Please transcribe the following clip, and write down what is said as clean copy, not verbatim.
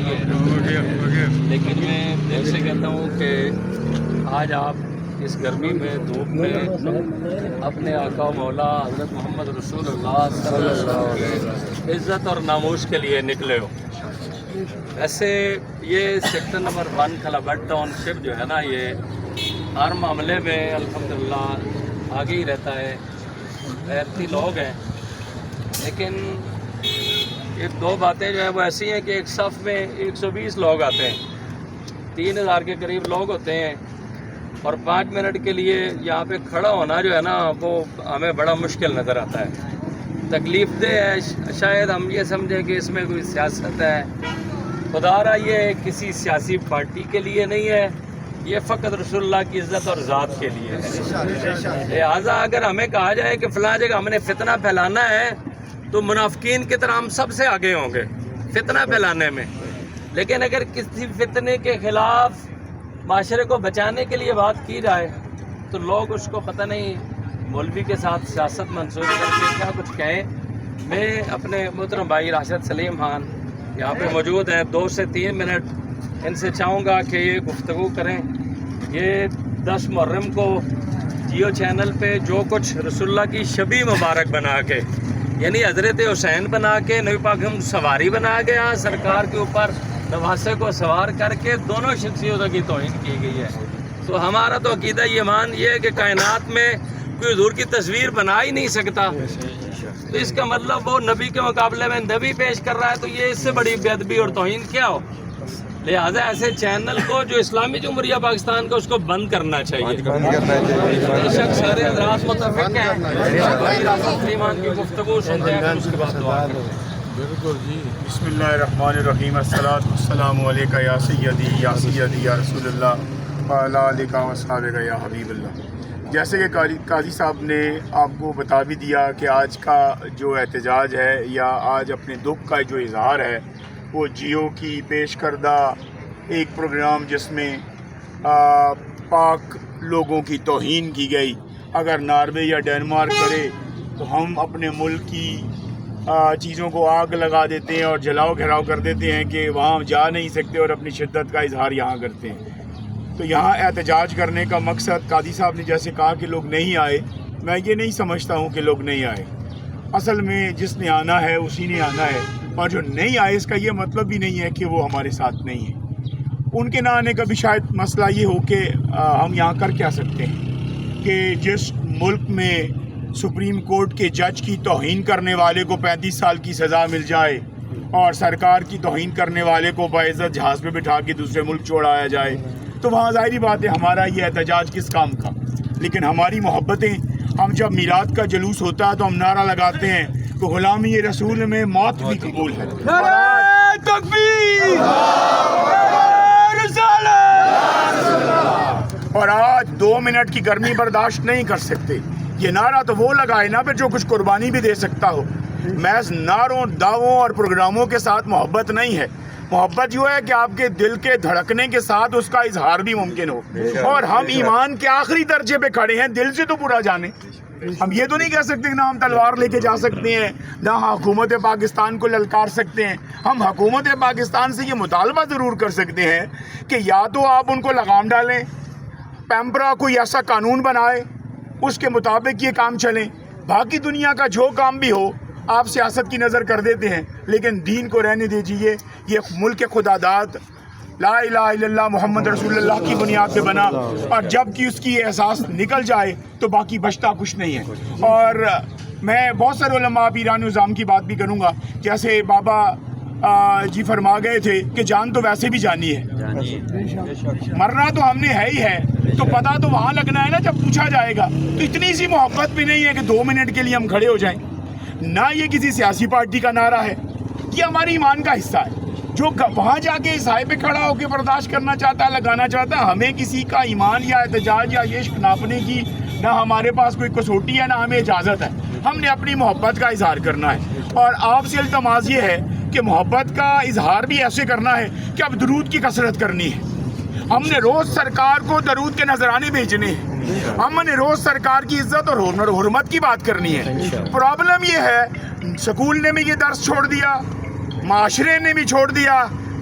ہے، لیکن میں دل سے کہتا ہوں کہ آج آپ اس گرمی میں دھوپ میں اپنے آقا و مولا حضرت محمد رسول اللہ صلی اللہ علیہ وسلم عزت اور ناموس کے لیے نکلے ہو۔ ایسے یہ سیکٹر نمبر 1 کھلابٹ ٹاؤن شپ جو ہے نا، یہ ہر معاملے میں الحمدللہ آگے ہی رہتا ہے، غیرتی لوگ ہیں، لیکن یہ دو باتیں جو ہیں وہ ایسی ہیں کہ ایک صف میں 120 لوگ آتے ہیں، 3000 کے قریب لوگ ہوتے ہیں، اور 5 منٹ کے لیے یہاں پہ کھڑا ہونا جو ہے نا وہ ہمیں بڑا مشکل نظر آتا ہے، تکلیف دہ ہے۔ شاید ہم یہ سمجھیں کہ اس میں کوئی سیاست ہے، خدا را یہ کسی سیاسی پارٹی کے لیے نہیں ہے، یہ فقط رسول اللہ کی عزت اور ذات کے لیے ہے۔ لہٰذا اگر ہمیں کہا جائے کہ فلاں جگہ ہم نے فتنہ پھیلانا ہے تو منافقین کی طرح ہم سب سے آگے ہوں گے فتنہ پھیلانے میں، لیکن اگر کسی فتنے کے خلاف معاشرے کو بچانے کے لیے بات کی جائے تو لوگ اس کو پتہ نہیں مولوی کے ساتھ سیاست منسوخ کر کے کیا کچھ کہیں۔ میں اپنے محترم بھائی راشد سلیم خان یہاں پہ موجود ہیں، 2 سے 3 منٹ ان سے چاہوں گا کہ یہ گفتگو کریں۔ یہ 10 محرم کو جیو چینل پہ جو کچھ رسول اللہ کی شبیہ مبارک بنا کے، یعنی حضرت حسین بنا کے، نبی پاک ہم سواری بنا گیا سرکار کے اوپر، نواسے کو سوار کر کے دونوں شخصیتوں کی توہین کی گئی ہے۔ تو ہمارا تو عقیدہ ایمان یہ ہے کہ کائنات میں کوئی حضور کی تصویر بنا ہی نہیں سکتا، تو اس کا مطلب وہ نبی کے مقابلے میں نبی پیش کر رہا ہے، تو یہ اس سے بڑی بے ادبی اور توہین کیا ہو۔ لہٰذا ایسے چینل کو جو اسلامی جمہوریہ پاکستان کو اس کو بند کرنا چاہیے۔ بے شک سارے حضرات متفق ہیں، بھائی راشد سلیم خان کی گفتگو سنتے ہیں، اس کے بعد دعا کریں۔ بالکل جی، بسم اللہ الرحمن الرحیم، السلام علیکم یا سیدی یا رسول اللہ وعلی آلک و اصحابک یا حبیب اللہ۔ جیسے کہ قاضی صاحب نے آپ کو بتا بھی دیا کہ آج کا جو احتجاج ہے یا آج اپنے دکھ کا جو اظہار ہے وہ جیو کی پیش کردہ ایک پروگرام جس میں پاک لوگوں کی توہین کی گئی۔ اگر ناروے یا ڈنمارک کرے تو ہم اپنے ملک کی چیزوں کو آگ لگا دیتے ہیں اور جلاؤ گھیراؤ کر دیتے ہیں کہ وہاں جا نہیں سکتے اور اپنی شدت کا اظہار یہاں کرتے ہیں۔ تو یہاں احتجاج کرنے کا مقصد قاضی صاحب نے جیسے کہا کہ لوگ نہیں آئے، میں یہ نہیں سمجھتا ہوں کہ لوگ نہیں آئے۔ اصل میں جس نے آنا ہے اسی نے آنا ہے، اور جو نہیں آئے اس کا یہ مطلب بھی نہیں ہے کہ وہ ہمارے ساتھ نہیں ہے۔ ان کے نہ آنے کا بھی شاید مسئلہ یہ ہو کہ ہم یہاں کر کیا سکتے ہیں کہ جس ملک میں سپریم کورٹ کے جج کی توہین کرنے والے کو 35 سال کی سزا مل جائے اور سرکار کی توہین کرنے والے کو باعزت جہاز پہ بٹھا کے دوسرے ملک چھوڑایا جائے، تو وہاں ظاہری بات ہے ہمارا یہ احتجاج کس کام کا۔ لیکن ہماری محبتیں، ہم جب میلاد کا جلوس ہوتا ہے تو ہم نعرہ لگاتے ہیں کہ غلامی رسول میں موت بھی قبول ہے۔ اور آج 2 منٹ کی گرمی برداشت نہیں کر سکتے۔ یہ نعرہ تو وہ لگائے نا پھر جو کچھ قربانی بھی دے سکتا ہو۔ محض نعروں، دعووں اور پروگراموں کے ساتھ محبت نہیں ہے۔ محبت جو ہے کہ آپ کے دل کے دھڑکنے کے ساتھ اس کا اظہار بھی ممکن ہو، اور ہم ایمان کے آخری درجے پہ کھڑے ہیں، دل سے تو پورا جانے۔ ہم یہ تو نہیں کہہ سکتے کہ نہ ہم تلوار لے کے جا سکتے ہیں، نہ حکومت پاکستان کو للکار سکتے ہیں۔ ہم حکومت پاکستان سے یہ مطالبہ ضرور کر سکتے ہیں کہ یا تو آپ ان کو لگام ڈالیں، پیمپرا کوئی ایسا قانون بنائے اس کے مطابق یہ کام چلیں۔ باقی دنیا کا جو کام بھی ہو آپ سیاست کی نظر کر دیتے ہیں، لیکن دین کو رہنے دیجیے۔ یہ ملک خدا داد لا الہ الا اللہ محمد رسول اللہ کی بنیاد پہ بنا، اور جب کہ اس کی احساس نکل جائے تو باقی بچتا کچھ نہیں ہے۔ اور میں بہت سارے علماء پیران نظام کی بات بھی کروں گا، جیسے بابا جی فرما گئے تھے کہ جان تو ویسے بھی جانی ہے، مرنا تو ہم نے ہے ہی ہے، تو پتہ تو وہاں لگنا ہے نا جب پوچھا جائے گا۔ تو اتنی سی محبت بھی نہیں ہے کہ 2 منٹ کے لیے ہم کھڑے ہو جائیں۔ نہ یہ کسی سیاسی پارٹی کا نعرہ ہے، یہ ہماری ایمان کا حصہ ہے۔ جو وہاں جا کے سائے پہ کھڑا ہو کے برداشت کرنا چاہتا ہے، لگانا چاہتا ہے، ہمیں کسی کا ایمان یا احتجاج یا عشق ناپنے کی نہ ہمارے پاس کوئی کسوٹی ہے، نہ ہمیں اجازت ہے۔ ہم نے اپنی محبت کا اظہار کرنا ہے، اور آپ سے التماس یہ ہے کہ محبت کا اظہار بھی ایسے کرنا ہے کہ اب درود کی کثرت کرنی ہے۔ ہم نے روز سرکار کو درود کے نذرانے بھیجنے ہیں، ہم نے روز سرکار کی عزت اور حرمت کی بات کرنی ہے۔ پرابلم یہ ہے سکول نے بھی یہ درس چھوڑ دیا، معاشرے نے بھی چھوڑ دیا،